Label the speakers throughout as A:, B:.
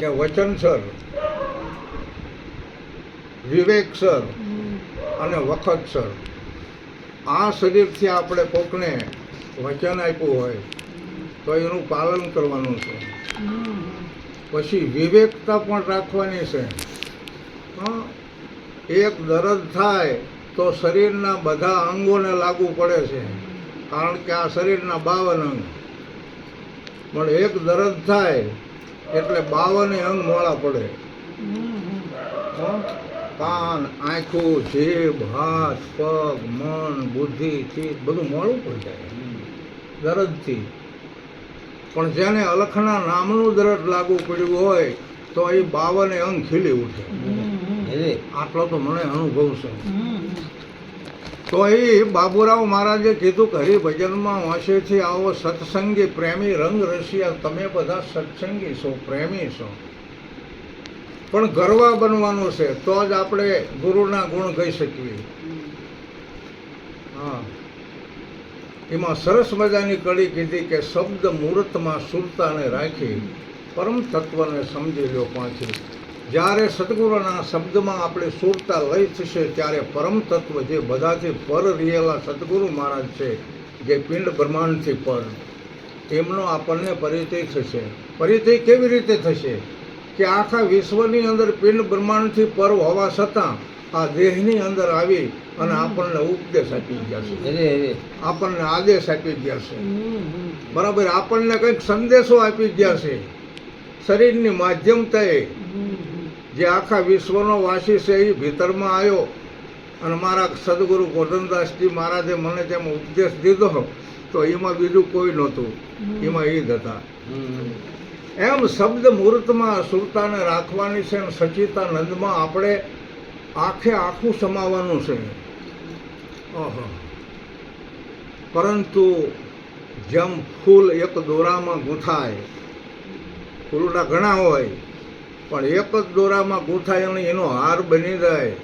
A: કે વચનસર, વિવેકસર અને વખતસર આ શરીરથી આપણે કોકને વચન આપ્યું હોય તો એનું પાલન કરવાનું છે. પછી વિવેકતા પણ રાખવાની છે. હા, એક દર્દ થાય તો શરીરના બધા અંગોને લાગુ પડે છે, કારણ કે આ શરીરના 52 અંગ, પણ એક દર્દ થાય એટલે 52 અંગ મોળા પડે. કાન, આંખું, જીભ, હાથ, પગ, મન, બુદ્ધિ, ચિત્ત બધું મોડું પડી જાય દર્દથી. પણ જેને અલખના નામનું દર્દ લાગુ પડ્યું હોય તો એ 52 અંગ ખીલી ઉઠે. આટલો તો મને અનુભવ છે. તો એ બાબુરાવ મહારાજે કીધું કે હરિભજનમાં વાંચેથી આવો સત્સંગી પ્રેમી રંગ રસિયા. તમે બધા સત્સંગી છો, પ્રેમી છો, પણ ગરવા બનવાનું છે તો જ આપણે ગુરુના ગુણ ગાઈ શકીએ. હા, એમાં સરસ મજાની કડી કીધી કે શબ્દ મુહૂર્તમાં સુરતાને રાખી પરમ તત્વને સમજી લો પાંચી. જ્યારે સદગુરુના શબ્દમાં આપણે સુરતા લઈ થશે ત્યારે પરમ તત્વ જે બધાથી પર રહેલા સદગુરુ મહારાજ છે, જે પિંડ બ્રહ્માંડથી પર, એમનો આપણને પરિચય થશે. પરિચય કેવી રીતે થશે કે આખા વિશ્વની અંદર પિંડ બ્રહ્માંડથી પર હોવા છતાં આ દેહની અંદર આવી અને આપણને ઉપદેશ આપી ગયા છે, આપણને આદેશ આપી ગયા છે, બરાબર, આપણને કંઈક સંદેશો આપી ગયા છે. શરીરની માધ્યમતાએ જે આખા વિશ્વનો વાસી છે એ ભીતરમાં આવ્યો અને મારા સદગુરુ ગોરધનદાસજી મહારાજે મને જેમ ઉપદેશ દીધો તો એમાં બીજું કોઈ નહોતું, એમાં એ જ હતા. એમ શબ્દ મુહૂર્તમાં સુરતાને રાખવાની છે અને સચિતાનંદમાં આપણે આખે આખું સમાવવાનું છે. પરંતુ જેમ ફૂલ એક દોરામાં ગૂંથાય, ફૂલડા ઘણા હોય પણ એક જ દોરામાં ગૂંથાય અને એનો હાર બની જાય,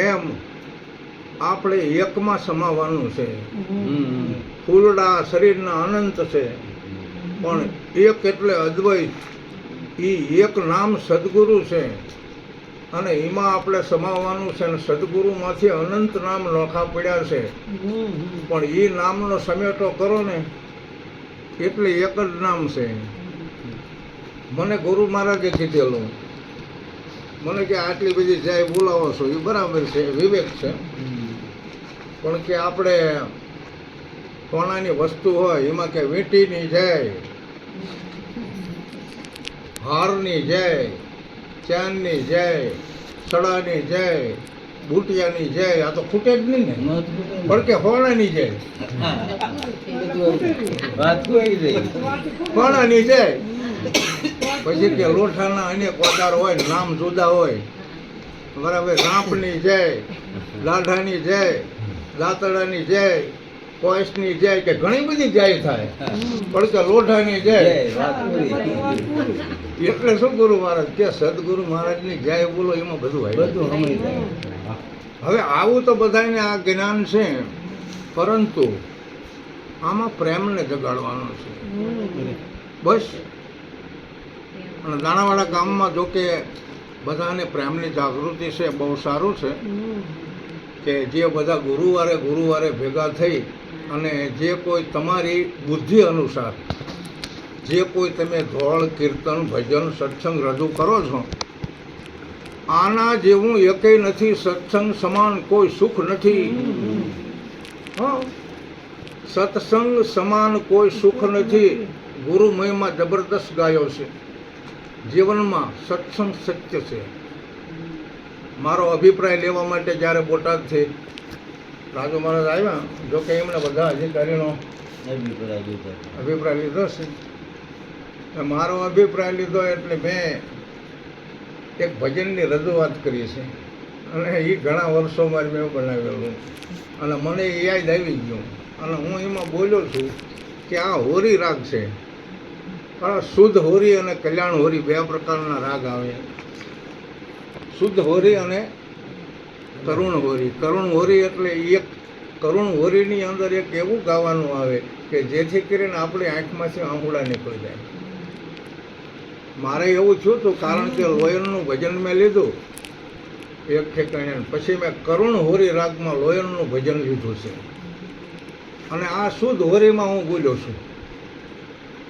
A: એમ આપણે એકમાં સમાવવાનું છે. ફૂલડા શરીરના અનંત છે પણ એક એટલે અદ્વૈત, એ એક નામ સદગુરુ છે અને એમાં આપણે સમાવવાનું છે. અને સદગુરુમાંથી અનંત નામ નોખા પડ્યા છે પણ એ નામનો સમેટો કરો ને એટલે એક જ નામ છે. મને ગુરુ મહારાજે કીધેલું, મને કે આટલી બધી જાય બોલાવો છો એ બરાબર છે, વિવેક છે, પણ કે આપણે સોનાની વસ્તુ હોય એમાં કે વીંટીની જાય, હારની જાય, ચાંદની જાય, સડાની જાય, બુટિયાની જાય, આ તો ખૂટે જ નહીં ને, પણ કે સોનાની જાય, સોનાની જાય. પછી કે લોઠાના અનેક પ્રકાર હોય, નામ જુદા હોય, બરાબર, રાંપની જાય, લાઢાની જાય, દાંતડાની જાય, કોઈસની જાય, કે ઘણી બધી જાય થાય, પણ કે લોઢાની જાય. એટલે શું ગુરુ મહારાજ કે સદગુરુ મહારાજની જાય બોલો એમાં બધું હોય. હવે આવું તો બધાને આ જ્ઞાન છે, પરંતુ આમાં પ્રેમને જગાડવાનો છે બસ. અને દાણાવાડા ગામમાં જો કે બધાને પ્રેમની જાગૃતિ છે, બહુ સારું છે કે જે બધા ગુરુવારે ભેગા થઈ અને જે કોઈ તમારી બુદ્ધિ અનુસાર જે કોઈ તમે ધોળ, કીર્તન, ભજન, સત્સંગ રજૂ કરો છો, આના જેવું એકેય નથી. સત્સંગ સમાન કોઈ સુખ નથી. હા, સત્સંગ સમાન કોઈ સુખ નથી. ગુરુ મહિમા જબરદસ્ત ગાયો છે. જીવનમાં સત્સંગ સત્ય છે. મારો અભિપ્રાય લેવા માટે જ્યારે બોટાદથી રાજુ મહારાજ આવ્યા, જોકે એમણે બધા અધિકારીનો અભિપ્રાય લીધો છે. મારો અભિપ્રાય લીધો એટલે મેં એક ભજનની રજૂઆત કરી છે અને એ ઘણા વર્ષોમાં મેં બનાવેલું અને મને એ યાદ આવી ગયું અને હું એમાં બોલ્યો છું કે આ હોરી રાગ છે. શુદ્ધ હોરી અને કલ્યાણ હોરી બે પ્રકારના રાગ આવે. શુદ્ધ હોરી અને કરુણ હોરી. કરુણ હોરી એટલે એક કરુણ હોરીની અંદર એક એવું ગાવાનું આવે કે જેથી કરીને આપણી આંખમાંથી આંગળા નીકળી જાય. મારે એવું થયું હતું, કારણ કે લોયનનું ભજન મેં લીધું એક ઠેકાણે, પછી મેં કરુણ હોરી રાગમાં લોયનનું ભજન લીધું છે, અને આ શુદ્ધ હોરીમાં હું બોલ્યો છું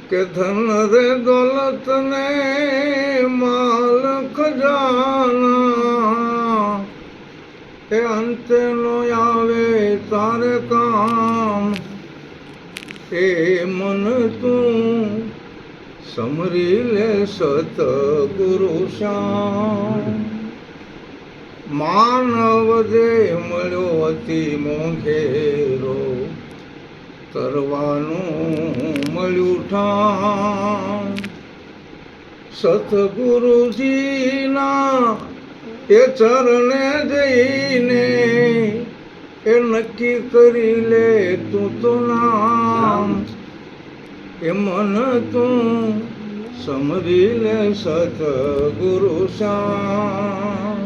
A: કે ધન રે દોલત ને માલ ખજાના એ અંતે નો આવે તારે કામ, એ મન તું સમરી લે સતગુરુ શ્યામ. માનવ દેહ મળ્યો અતિ મોંઘેરો, તરવાનું મળ્યું ઠામ. સતગુરુજીના એ ચરણે જઈને એ નક્કી કરી લે તું તો નામ, એ મન તું સમરી લે સતગુરુ શ્યામ.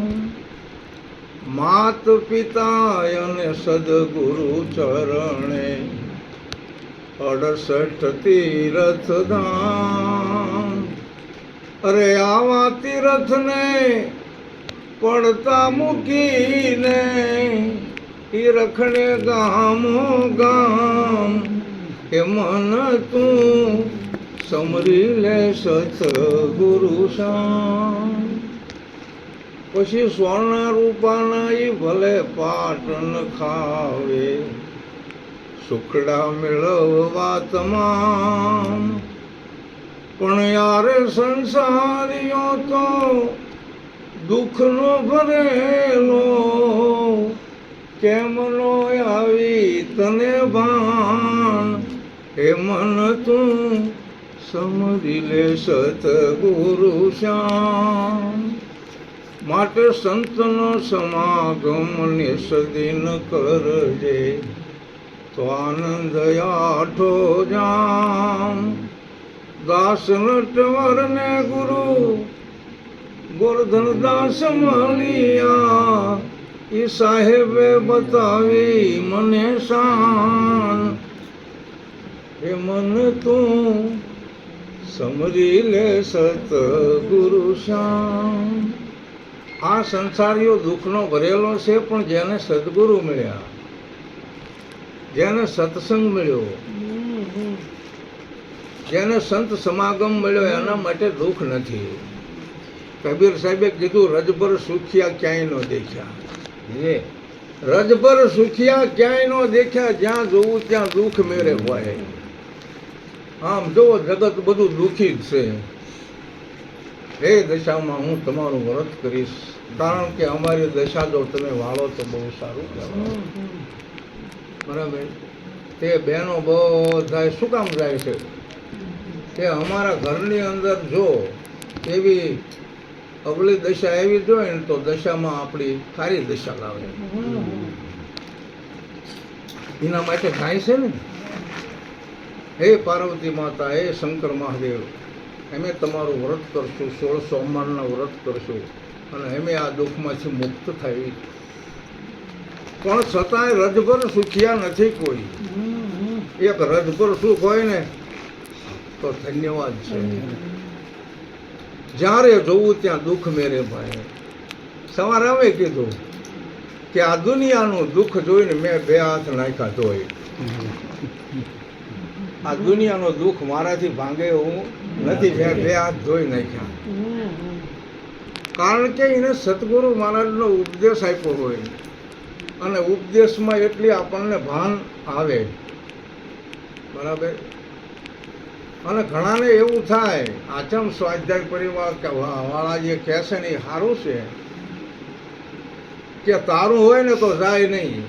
A: માત પિતા અને સદગુરુ ચરણે 68 તીર્થ ધામ. અરે આવા તીર્થને પડતા મૂકીને ઈ રખડે ગામો ગામ, એ મન તું સમરી લે સતગુરુ શ્યામ. પછી સ્વર્ણ રૂપાના ઈ ભલે પાટણ ખાવે, સુખડા મેળવવા તમામ, પણ યારે સંસારીઓ તો દુઃખનો ભરેલો, કેમ નો આવી તને ભાન, એ મન તું સમરી લે સતગુરુ શ્યામ. માટે સંતનો સમાગમ નિસદિન કરજે, તો આનંદ આઠો જામ. દાસ નટવરને ગુરુ ગોરધન દાસ મળ્યા, ઈ સાહેબે બતાવી મને શાન, એ મન તું સમરી લે સતગુરુ શ્યામ. આ સંસારીઓ દુઃખનો ભરેલો છે, પણ જેને સદગુરુ મળ્યા, જેને સત્સંગ મળ્યો, જેને સંત સમાગમ મળ્યો, એના માટે દુઃખ નથી. કબીર સાહેબે કીધું, રજબર સુખિયા ક્યાંય ન દેખ્યા. રજબર સુખિયા ક્યાંય ન દેખ્યા, જ્યાં જોવું ત્યાં દુઃખ મેરે હોય. આમ જોવો, જગત બધું દુઃખી જ છે. એ દશામાં હું તમારું વ્રત કરીશ, કારણ કે અમારી દશા જો તમે વાળો તો બહુ સારું કહેવાય. બરાબર. તે બહેનો બધા શું કામ જાય છે? તે અમારા ઘરની અંદર જો એવી અવળી દશા એવી જોઈએ ને, તો દશામાં આપણી સારી દશા લાવે. એના માટે થાય છે ને. હે પાર્વતી માતા, હે શંકર મહાદેવ, અમે તમારું વ્રત કરશું, 16 સોમવારના વ્રત કરશું, અને અમે આ દુઃખમાંથી મુક્ત થઈ. પણ છતાંય રજભર સુખિયા નથી કોઈ. એક રજભર સુખ હોય ને તો ધન્યવાદ છે. જ્યારે જોવું ત્યાં દુઃખ મેરે ભાઈ. સવારે અમે કીધું કે આ દુનિયાનું દુઃખ જોઈને મેં 2 હાથ નાખ્યા ધોઈ. આ દુનિયાનો દુઃખ મારાથી ભાંગે એવું નથી, મેં 2 હાથ ધોઈ નાખ્યા. કારણ કે એને સતગુરુ મહારાજનો ઉપદેશ આપ્યો હોય, અને ઉપદેશમાં એટલી આપણને ભાન આવે. બરાબર. અને ઘણાને એવું થાય, આચમ સ્વાધ્યાય પરિવાર વાળા જે કહે છે ને એ સારું છે, કે તારું હોય ને તો જાય નહીં,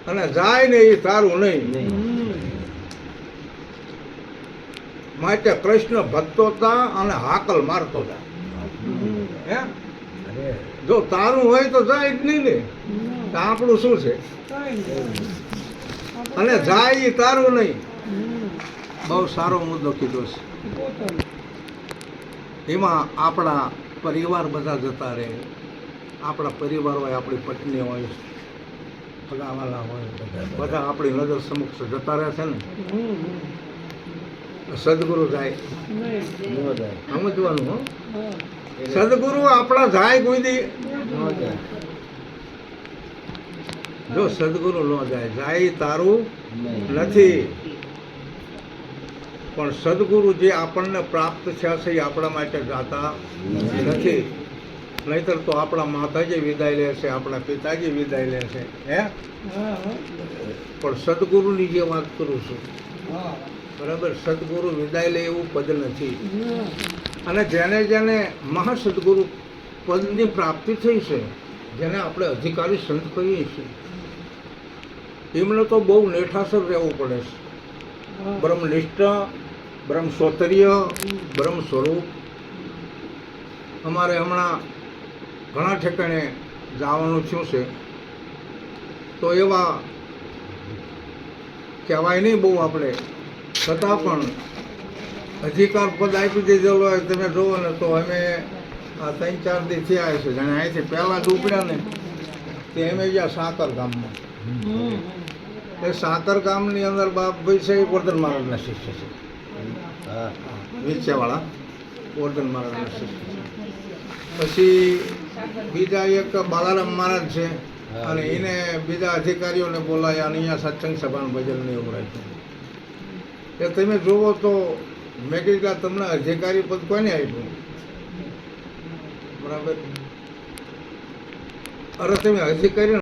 A: અને જાય ને એ તારું નહીં. માટે કૃષ્ણ ભક્તો તા અને હાકલ મારતો તા. હે, જો તારું હોય તો જાય જ નહીં ને, આપણું શું છે? અને જાય એ તારું નહીં. બહુ સારો મુદ્દો કીધો છે. એમાં આપણા પરિવાર બધા જતા રહે. આપણા પરિવાર હોય, આપણી પત્ની હોય, સગાવાલા હોય, બધા આપણી નજર સમક્ષ જતા રહે છે ને. સદગુરુ જાય
B: નો જાય.
A: સમજવાનું હો.
B: એટલે
A: સદગુરુ આપણા જાય કોઈ દી
B: નો જાય.
A: જો સદગુરુ ન જાય જાય તારું
B: નહીં.
A: નથી. પણ સદગુરુ જે આપણને પ્રાપ્ત થયા છે એ આપણા માટે જાતા નથી. નહીતર તો આપણા માતાજી વિદાય લે છે, આપણા પિતાજી વિદાય લે છે હે. પણ સદગુરુની જે વાત કરું છું બરાબર, સદગુરુ વિદાય લે એવું પદ નથી. અને જેને જેને મહાસદગુરુ પદની પ્રાપ્તિ થઈ છે, જેને આપણે અધિકારી સંત કહીએ છીએ, એમને તો બહુ નેઠાસર રહેવું પડે છે. બ્રહ્મનિષ્ઠ, બ્રહ્મ સોતર્ય, બ્રહ્મ સ્વરૂપ. અમારે હમણાં ઘણા ઠેકાણે જવાનું થયું છે, તો એવા કહેવાય નહીં બહુ આપણે, છતાં પણ અધિકાર પદ આપી દીધેલો હોય. તમે જુઓ ને તો અમે આ 3-4 દી થયા છે, જાણે અહીંથી પહેલાં જ ઉપડ્યા ને તે અમે ગયા સાકર ગામમાં. એ સાકર ગામની અંદર બાપભાઈ છે એ ગોરધન મહારાજના શિષ્ય છે,
B: હા.
A: વિછેવાળા ગોરધન મહારાજના શિષ્ય છે. પછી બીજા એક બાલારામ મહારાજ છે, અને એને બીજા અધિકારીઓને બોલાયા અને અહીંયા સત્સંગ સભાનું ભજન એવું રાખ્યું. એ તમે જુઓ તો મેં કીધું કે તમને અધિકારી પદ કોને આપ્યું? બરાબર. અરે તમે અધિકારી